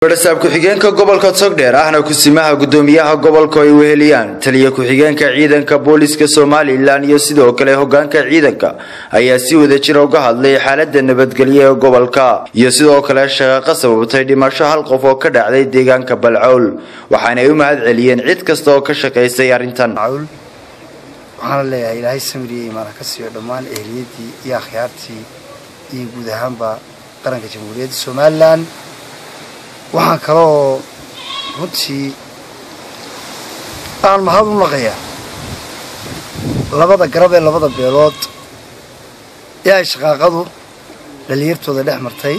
barsaab ku-xigeenka gobolka Sogdheer ahna kusimaha gudoomiyaha gobolka ay weheliyaan taliye ku-xigeenka ciidanka booliska Soomaaliland iyo sidoo kale hogaanka ciidanka ayaa si wada jir uga hadlay xaaladda nabadgelyo ee gobolka iyo sidoo kale shaqo sababtay dhimasho hal qof oo ka dhacday deegaanka Balcawl waxaana ay u mahad celiyeen cid kasta oo ka shaqeysay arintan. waxaan leeyahay ilaahay samiriye imaan ka siiyo dhammaan eheliyadii iyo akhyaartii iyo guud ahaanba qaranka jamhuuriyadda Soomaaliland waxaan kaloo runtii aan mahad u naqayaa labada garab ee labada beelood ee ay shaqaaqadu dhalinyartooda dhex martay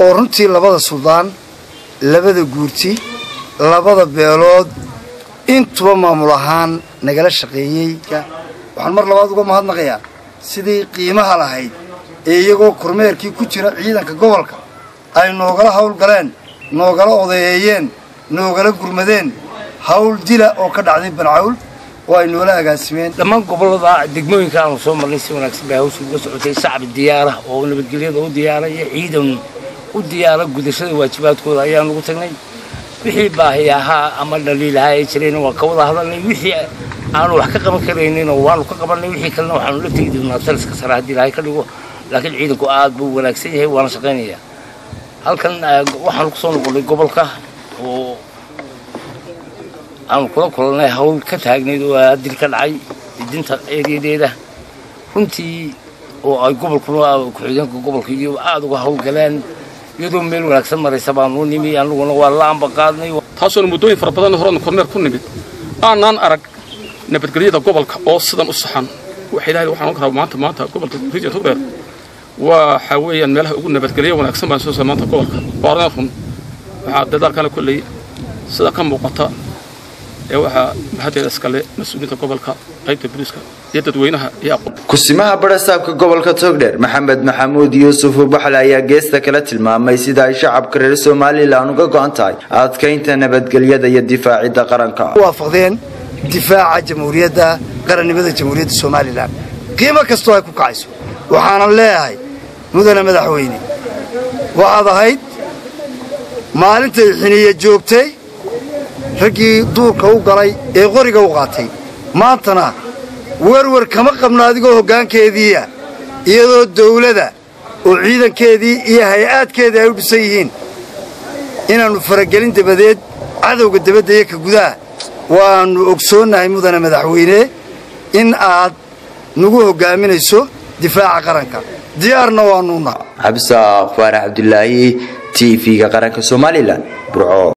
oo runtii labada suldaan labada guurti labada beelood intuba maamul ahaan nagala shaqeeyay waxaan mar labaad uga mahad naqayaa sidii qiimaha lahayd ee iyagoo kormeerkii ku jira ciidanka gobolka ay noogala hawl galeen noogala odeeyeen noogala gurmadeen hawl dila oo ka dhacday Balcawl oo ay noola agaasimeen dhammaan gobolada degmooyinka aan soo marnay si wanaagsan bay hawshu uga socotay shacab diyaar oo nabadgelyada u diyaaray ciidan u diyaar gudashada waajibaadkooda ayaan ugu tagnay wixii baahiyaha ama dhaliilaha ay jireen waa ka wada hadalnay wixii aan wax ka qaban kareynin oo waan ka qabanay wixii kalena waxaan la tigid doonaa taliska saraadii ilaahay ka dhigo laakiin ciidanku aad buu wanaagsan yahay waana shaqeynaya halkan waxaan ku soo noqday gobolka oo aan kula kulnay hawl ka taagneed oo dil ka dhacay dinta eedeeda runtii oo ay gobolkuna ku xigeenka gobolka iyo aad uga hawl galeen iyadoo meel wanaagsan maraysa baan u nimi anuguna waa laamba qaadnay taasoo muddooyin fara badan horena kormeer ku nimid aanan arag nabadgelyada gobolka oo sidan u saxan waxa ilaahay waxaan ka rabaa maanta gobolka Region Sogdheer waxa weeyaan meelaha ugu nabadgelyo wanaagsan baan soo sameeyay gobolka baarnafun waxa dadaalkana kulay sida ka muuqata ee waxa mahadda iskale mas'uuliyadda gobolka qaybta booliska iyo dadweynaha iyo kusimaha barsaabka gobolka Sogdheer Maxamed Maxamuud Yuusuf Baxal ayaa geesta kala tilmaamay sida ay shacabka reer Soomaaliland uga go'an tahay adkeynta nabadgelyada iyo difaacidda qaranka waafaqdeen difaaca jamhuuriyadda qarannimada jamhuuriyadda Soomaaliland qiimo kasta ay ku kacayso waxaan leeyahay mudane madaxweyne waxaad ahayd maalintii xiniye joogtay ragii duurka u galay ee qoriga u qaatay maantana warwar kama qabno adigoo hoggaankeediiya iyadoo dawladda oo ciidankeedii iyo hay'adkeedii ay u dhisan yihiin inaannu faragelin dabadeed cadowga dabadda iyo ka gudaha waannu ogsoonnahay mudane madaxweyne in aad nagu hoggaaminayso difaaca qaranka diyaarna waannu nahay Cabsaaq Faarax Abdullaahi TV-ga qaranka Soomaaliland Burco.